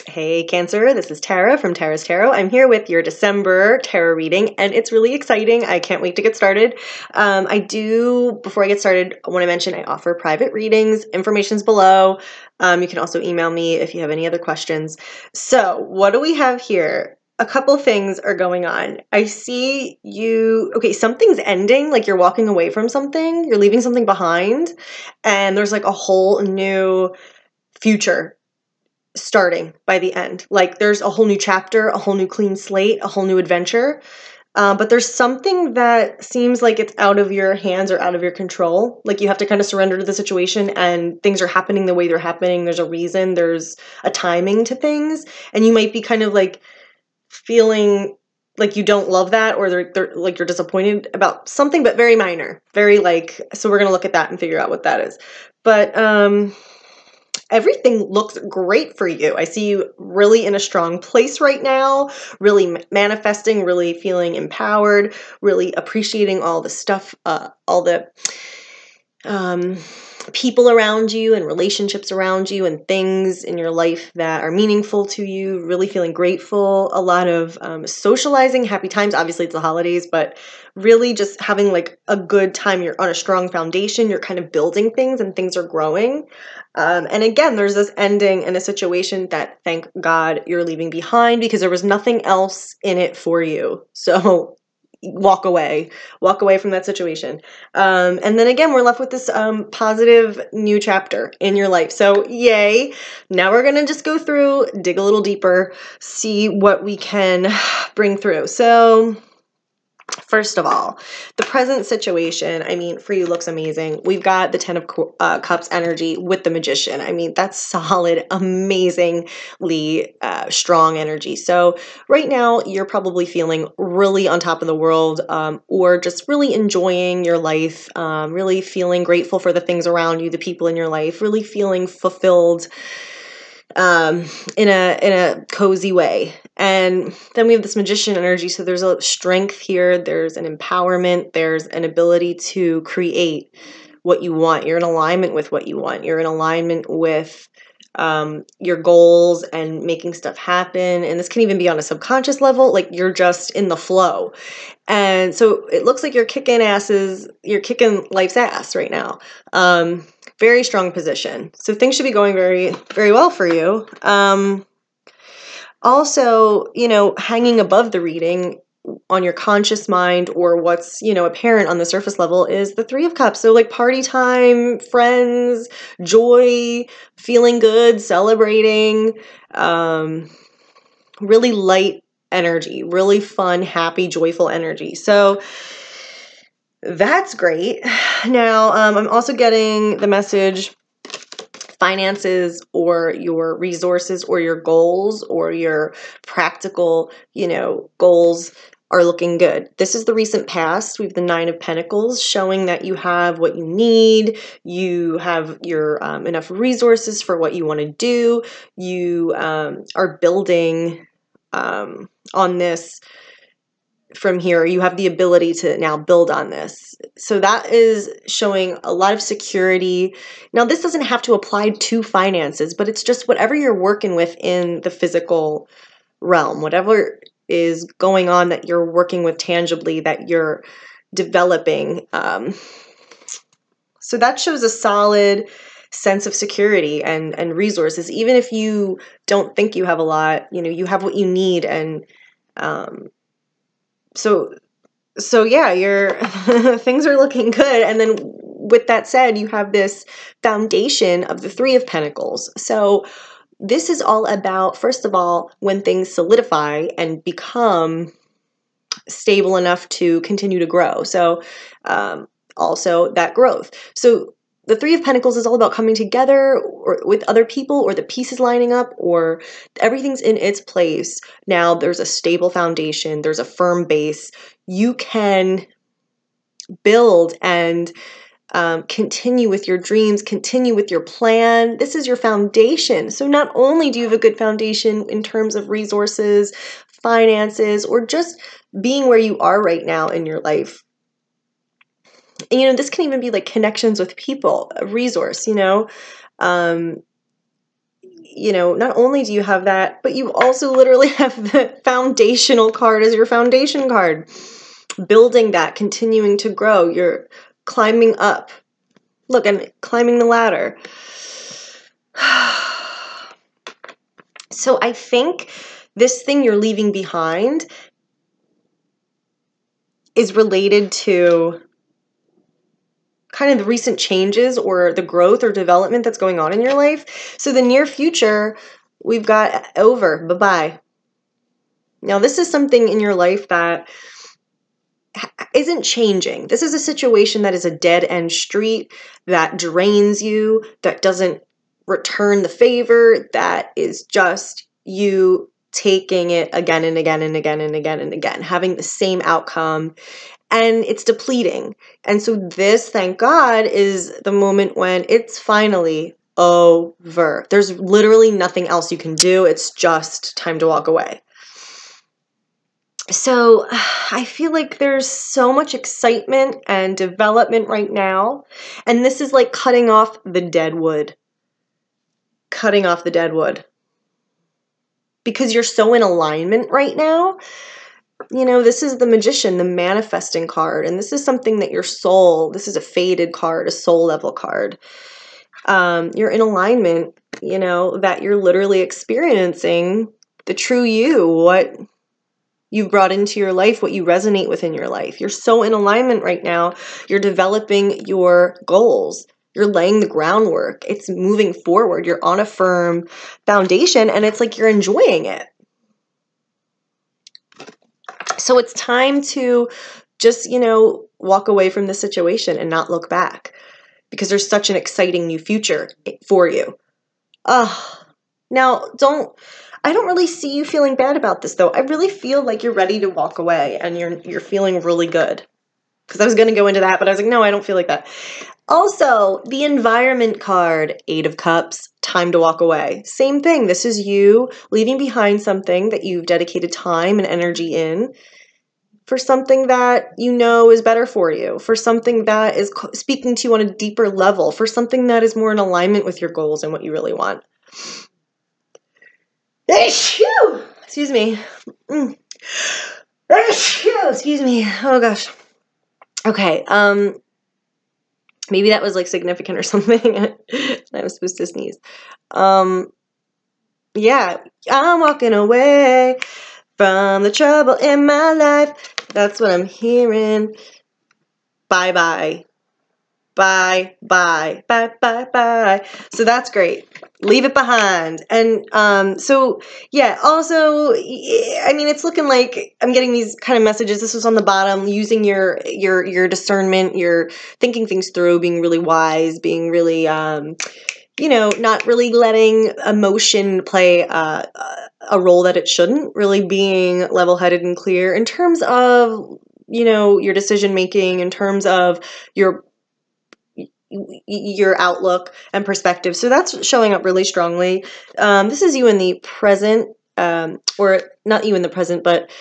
Hey Cancer, this is Tara from Tara's Tarot. I'm here with your December tarot reading and it's really exciting. I can't wait to get started. Before I get started, I want to mention I offer private readings. Information's below. You can also email me if you have any other questions. So what do we have here? A couple things are going on. I see something's ending, like you're walking away from something, you're leaving something behind, and there's like a whole new future starting by the end. Like there's a whole new chapter, a whole new clean slate, a whole new adventure. But there's something that seems like it's out of your hands or out of your control. Like you have to kind of surrender to the situation and things are happening the way they're happening. There's a reason, there's a timing to things. And you might be kind of like feeling like you don't love that or they're like you're disappointed about something, but very minor. Very like, so we're going to look at that and figure out what that is. But everything looks great for you. I see you really in a strong place right now, really manifesting, really feeling empowered, really appreciating all the stuff, all the people around you and relationships around you and things in your life that are meaningful to you, really feeling grateful, a lot of socializing, happy times. Obviously it's the holidays, but really just having like a good time. You're on a strong foundation. You're kind of building things and things are growing. And again, there's this ending in a situation that, thank God, you're leaving behind because there was nothing else in it for you. So walk away from that situation. And then again, we're left with this positive new chapter in your life. So yay. Now we're going to just go through, dig a little deeper, see what we can bring through. So first of all, the present situation, I mean, for you looks amazing. We've got the 10 of Cups energy with the Magician. I mean, that's solid, amazingly strong energy. So right now, you're probably feeling really on top of the world or just really enjoying your life, really feeling grateful for the things around you, the people in your life, really feeling fulfilled in a cozy way. And then we have this Magician energy. So there's a strength here. There's an empowerment. There's an ability to create what you want. You're in alignment with what you want. You're in alignment with your goals and making stuff happen. And this can even be on a subconscious level. Like you're just in the flow. And so it looks like you're kicking life's ass right now. Very strong position. So things should be going very, very well for you. Also, hanging above the reading on your conscious mind or what's, apparent on the surface level is the 3 of Cups. So like party time, friends, joy, feeling good, celebrating, really light energy, really fun, happy, joyful energy. So that's great. Now, I'm also getting the message finances or your resources or your goals or your practical, goals are looking good. This is the recent past. We have the 9 of Pentacles showing that you have what you need. You have your enough resources for what you want to do. You are building on this from here. You have the ability to now build on this. So that is showing a lot of security. Now, this doesn't have to apply to finances, but it's just whatever you're working with in the physical realm, whatever is going on that you're working with tangibly, that you're developing. So that shows a solid sense of security and resources. Even if you don't think you have a lot, you have what you need. And So yeah, your things are looking good. And then with that said, you have this foundation of the 3 of Pentacles. So this is all about, first of all, when things solidify and become stable enough to continue to grow. So also that growth. So the 3 of Pentacles is all about coming together or with other people or the pieces lining up or everything's in its place. Now there's a stable foundation. There's a firm base. You can build and continue with your dreams, continue with your plan. This is your foundation. So not only do you have a good foundation in terms of resources, finances, or just being where you are right now in your life. And, this can even be like connections with people, a resource, not only do you have that, but you also literally have the foundational card as your foundation card. Building that, continuing to grow. You're climbing up. Look, I'm climbing the ladder. So I think this thing you're leaving behind is related to kind of the recent changes or the growth or development that's going on in your life. So the near future, we've got over. Bye-bye. Now, this is something in your life that isn't changing. This is a situation that is a dead-end street that drains you, that doesn't return the favor, that is just you taking it again and again and again and again and again, having the same outcome, and it's depleting. And so this, thank God, is the moment when it's finally over. There's literally nothing else you can do. It's just time to walk away. So I feel like there's so much excitement and development right now. And this is like cutting off the dead wood. Cutting off the dead wood. Because you're so in alignment right now. This is the Magician, the manifesting card. And this is something that your soul, this is a faded card, a soul level card. You're in alignment, that you're literally experiencing the true you, what you've brought into your life, what you resonate with in your life. You're so in alignment right now. You're developing your goals. You're laying the groundwork. It's moving forward. You're on a firm foundation, and it's like you're enjoying it. So it's time to just, walk away from the situation and not look back, because there's such an exciting new future for you. Now, I don't really see you feeling bad about this, though. I really feel like you're ready to walk away and you're feeling really good. Because I was going to go into that, but I was like, no, I don't feel like that. Also, the environment card, 8 of Cups, time to walk away. Same thing. This is you leaving behind something that you've dedicated time and energy in for something that is better for you, for something that is speaking to you on a deeper level, for something that is more in alignment with your goals and what you really want. Excuse me. Excuse me. Oh gosh. Okay. Maybe that was like significant or something. I was supposed to sneeze. Yeah. I'm walking away from the trouble in my life. That's what I'm hearing. Bye bye. Bye, bye, bye, bye, bye. So that's great. Leave it behind. And so, yeah, also, I mean, it's looking like I'm getting these kind of messages. This was on the bottom, using your discernment, you're thinking things through, being really wise, being really, not really letting emotion play a role that it shouldn't, really being level-headed and clear in terms of, your decision-making, in terms of your outlook and perspective. So that's showing up really strongly. This is you in the present, or not you in the present, but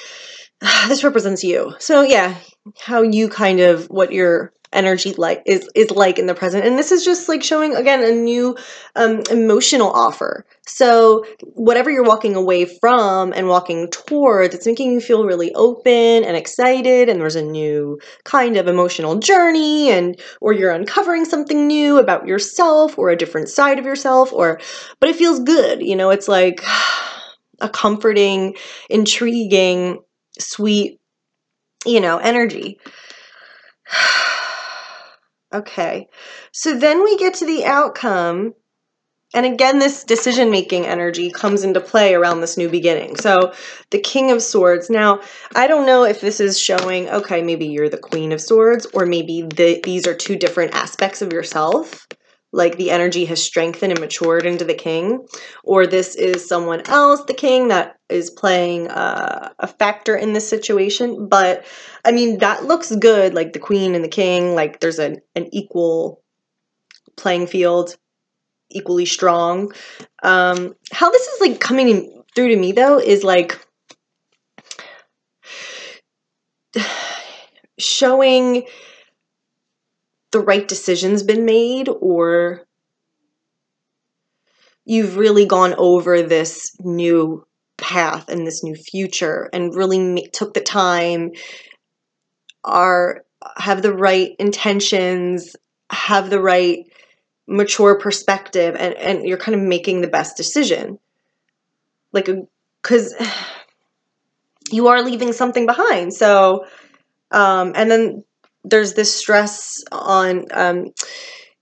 this represents you. So yeah, how you what your energy is like in the present. And this is just like showing, again, a new emotional offer. So whatever you're walking away from and walking towards, it's making you feel really open and excited, and there's a new kind of emotional journey, or you're uncovering something new about yourself or a different side of yourself, but it feels good. It's like a comforting, intriguing, sweet, energy. Okay, so then we get to the outcome, and again, this decision-making energy comes into play around this new beginning. So the King of Swords. Now, I don't know if this is showing, okay, maybe you're the Queen of Swords, or maybe these are two different aspects of yourself, like the energy has strengthened and matured into the King, or this is someone else, the King, that is playing a factor in this situation. But I mean, that looks good, like the Queen and the King, like there's an equal playing field, equally strong. How this is like coming through to me, though, is like showing the right decision's been made, or you've really gone over this new path and this new future and really took the time, have the right intentions, have the right mature perspective, and you're kind of making the best decision. Like, because you are leaving something behind. So, and then there's this stress on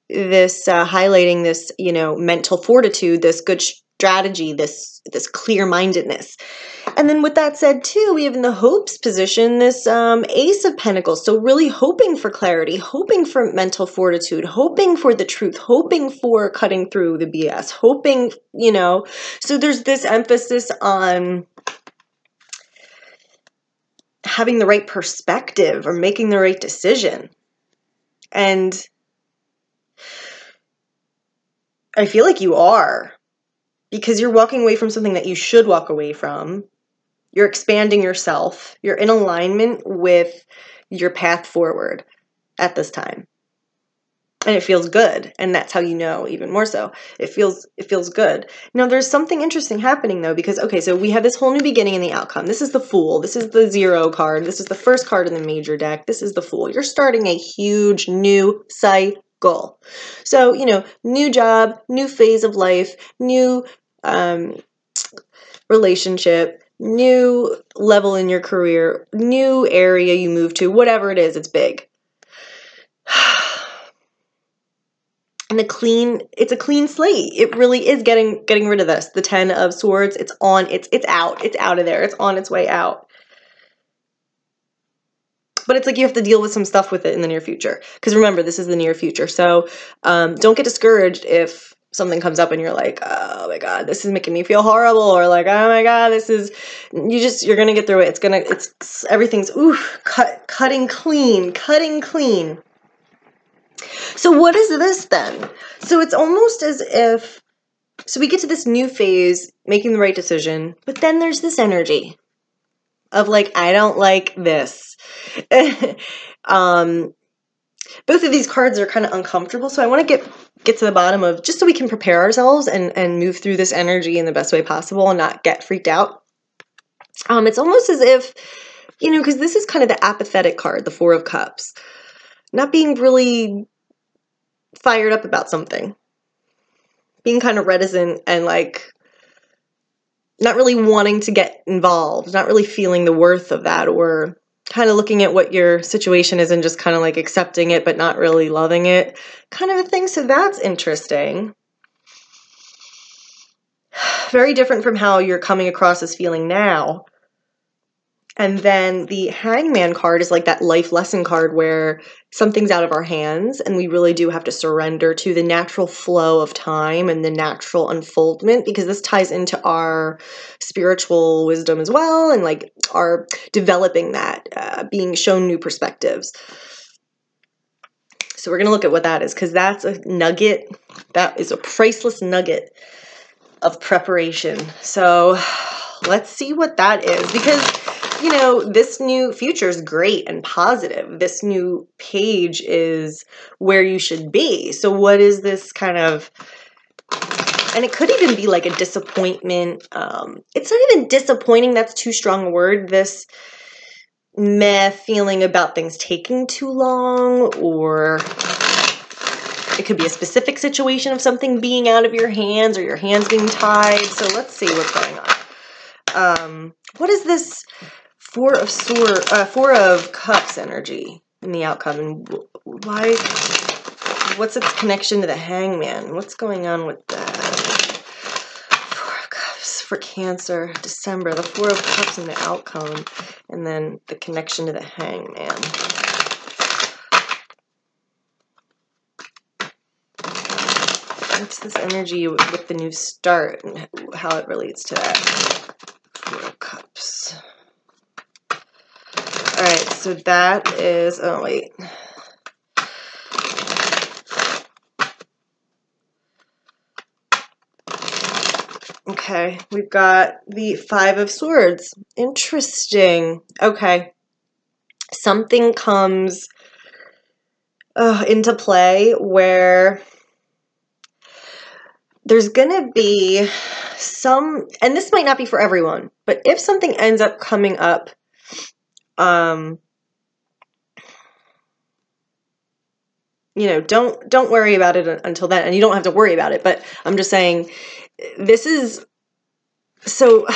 this highlighting this, mental fortitude, this good strategy, this clear-mindedness. And then with that said too, we have in the hopes position this Ace of Pentacles. So really hoping for clarity, hoping for mental fortitude, hoping for the truth, hoping for cutting through the BS, hoping, so there's this emphasis on having the right perspective or making the right decision. And I feel like you are, because you're walking away from something that you should walk away from. You're expanding yourself. You're in alignment with your path forward at this time. And it feels good. And that's how you know even more so. It feels good. Now, there's something interesting happening though, because, okay, so we have this whole new beginning in the outcome. This is the Fool. This is the 0 card. This is the first card in the major deck. This is the Fool. You're starting a huge new cycle. So, new job, new phase of life, new relationship, new level in your career, new area you move to, whatever it is, it's big. And it's a clean slate. It really is getting rid of this. The 10 of Swords, it's out of there. It's on its way out. But it's like you have to deal with some stuff with it in the near future. Because remember, this is the near future. So don't get discouraged if something comes up and you're like, oh my God, this is making me feel horrible. Or like, oh my God, you're going to get through it. Everything's, cutting clean. So what is this then? So it's almost as if, so we get to this new phase, making the right decision, but then there's this energy of like, I don't like this. Both of these cards are kind of uncomfortable, so I want to get to the bottom of, just so we can prepare ourselves and move through this energy in the best way possible and not get freaked out. It's almost as if, because this is kind of the apathetic card, the 4 of Cups. Not being really fired up about something. Being kind of reticent and like not really wanting to get involved, not really feeling the worth of that, or kind of looking at what your situation is and just kind of like accepting it but not really loving it, kind of a thing. So that's interesting. Very different from how you're coming across as feeling now. And then the Hangman card is like that life lesson card where something's out of our hands and we really do have to surrender to the natural flow of time and the natural unfoldment, because this ties into our spiritual wisdom as well, and like our developing that, being shown new perspectives. So we're going to look at what that is, because that's a nugget. That is a priceless nugget of preparation. So let's see what that is, because this new future is great and positive. This new page is where you should be. So what is this kind of, and it could even be like a disappointment. It's not even disappointing. That's too strong a word. This meh feeling about things taking too long, or it could be a specific situation of something being out of your hands or your hands being tied. So let's see what's going on. What is this? 4 of Cups energy in the outcome, and why? What's its connection to the Hangman? What's going on with that? 4 of Cups for Cancer, December. The 4 of Cups in the outcome, and then the connection to the Hangman. What's this energy with the new start and how it relates to that? 4 of Cups. All right, so that is, oh wait. Okay, we've got the 5 of Swords. Interesting. Okay. Something comes into play where there's going to be some, and this might not be for everyone, but if something ends up coming up, you know, don't worry about it until then, and you don't have to worry about it, but I'm just saying, this is, so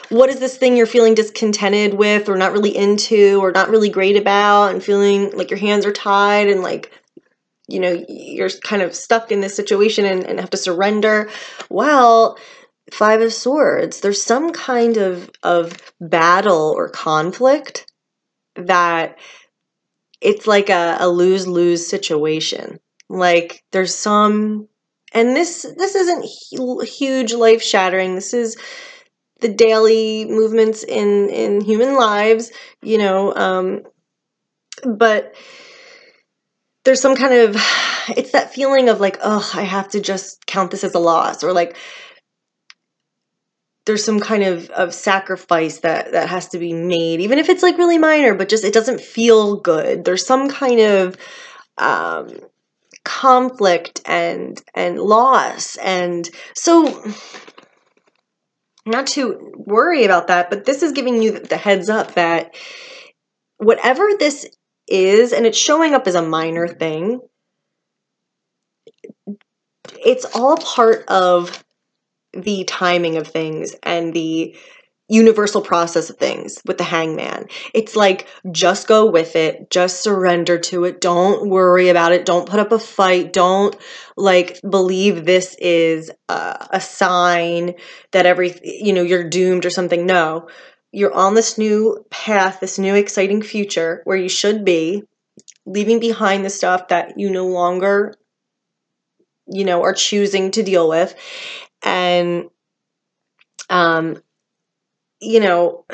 what is this thing you're feeling discontented with, or not really into, or not really great about, and feeling like your hands are tied, and like, you know, you're kind of stuck in this situation and have to surrender? Well, Five of Swords, there's some kind of battle or conflict that it's like a lose-lose situation. Like there's some, and this isn't huge life-shattering. This is the daily movements in human lives, you know, but there's some kind of, it's that feeling of like, oh, I have to just count this as a loss, or like there's some kind of sacrifice that has to be made, even if it's like really minor, but just it doesn't feel good. There's some kind of conflict and loss, and so not to worry about that, but this is giving you the heads up that whatever this is, and it's showing up as a minor thing, it's all part of the timing of things and the universal process of things with the Hangman. It's like, just go with it, just surrender to it, don't worry about it, don't put up a fight, don't like believe this is a sign that you're doomed or something. No, you're on this new path, this new exciting future where you should be, leaving behind the stuff that you no longer, you know, are choosing to deal with. And you know,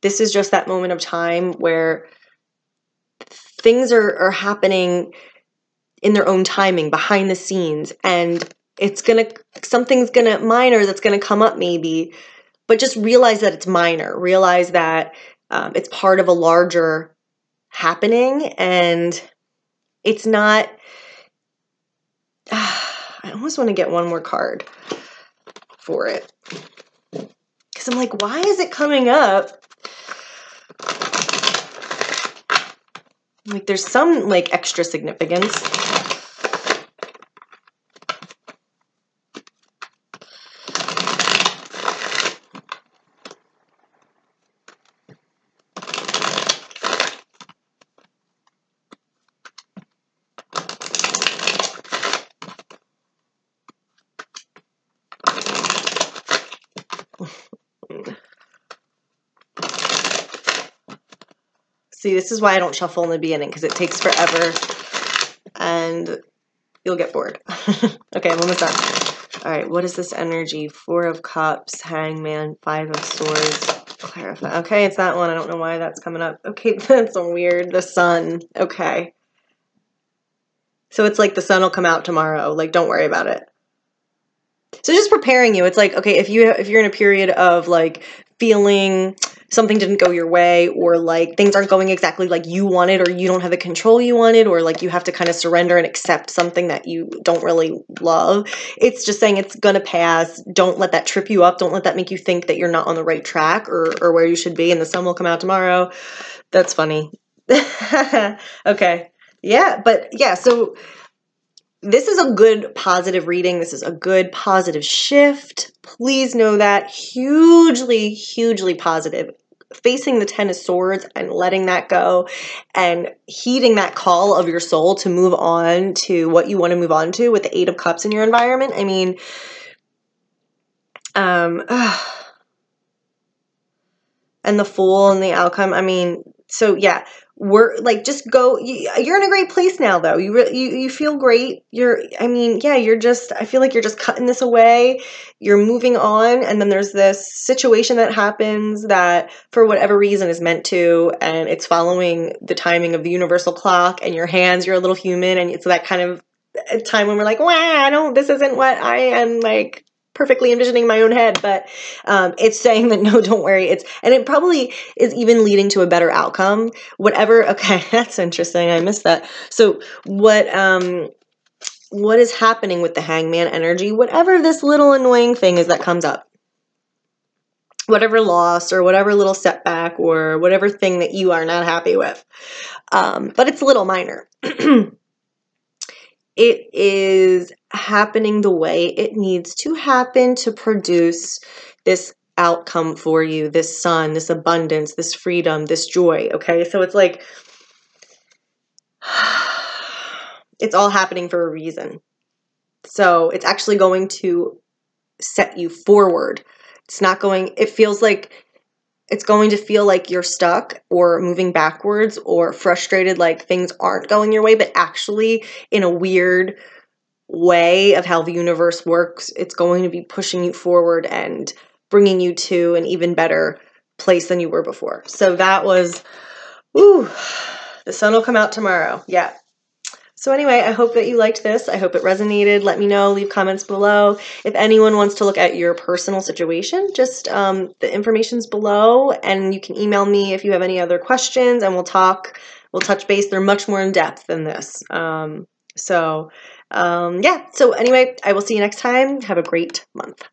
this is just that moment of time where things are happening in their own timing, behind the scenes, and something's gonna minor that's gonna come up maybe, but just realize that it's minor. Realize that it's part of a larger happening, and it's not. I almost want to get one more card for it, because I'm like, why is it coming up? Like there's some like extra significance. See, this is why I don't shuffle in the beginning, because it takes forever and you'll get bored. Okay, I'm almost done. All right, what is this energy? Four of Cups, Hangman, Five of Swords, clarify. Okay, it's that one. I don't know why that's coming up. Okay, that's so weird. The Sun. Okay. So it's like the sun will come out tomorrow. Like, don't worry about it. So just preparing you. It's like, okay, if you're in a period of like feeling something didn't go your way, or like things aren't going exactly like you wanted, or you don't have the control you wanted, or like you have to kind of surrender and accept something that you don't really love, it's just saying it's gonna pass. Don't let that trip you up. Don't let that make you think that you're not on the right track or where you should be, and the sun will come out tomorrow. That's funny. Okay. Yeah, but yeah, so this is a good positive reading. This is a good positive shift. Please know that. Hugely, hugely positive. Facing the Ten of Swords and letting that go and heeding that call of your soul to move on to what you want to move on to with the Eight of Cups in your environment. I mean, and the Fool and the outcome. I mean, so yeah, we're like, just go. You're in a great place now, though. You feel great. I mean, yeah, I feel like you're just cutting this away. You're moving on, and then there's this situation that happens that for whatever reason is meant to, and it's following the timing of the universal clock, and your hands, you're a little human, and it's that kind of time when we're like, wow, this isn't what I am like perfectly envisioning in my own head, but it's saying that no, don't worry. And it probably is even leading to a better outcome. Whatever. Okay, that's interesting. I missed that. So what what is happening with the Hangman energy, whatever this little annoying thing is that comes up, whatever loss or whatever little setback or whatever thing that you are not happy with. But it's a little minor. It is happening the way it needs to happen to produce this outcome for you, this sun, this abundance, this freedom, this joy, okay? So it's like, it's all happening for a reason. So it's actually going to set you forward. It's not going, it feels like, it's going to feel like you're stuck or moving backwards or frustrated, like things aren't going your way, but actually in a weird way of how the universe works, it's going to be pushing you forward and bringing you to an even better place than you were before. So that was, ooh, the sun will come out tomorrow. Yeah. So anyway, I hope that you liked this. I hope it resonated. Let me know, leave comments below. If anyone wants to look at your personal situation, just the information's below, and you can email me if you have any other questions, and we'll touch base. They're much more in depth than this. Yeah, so anyway, I will see you next time. Have a great month.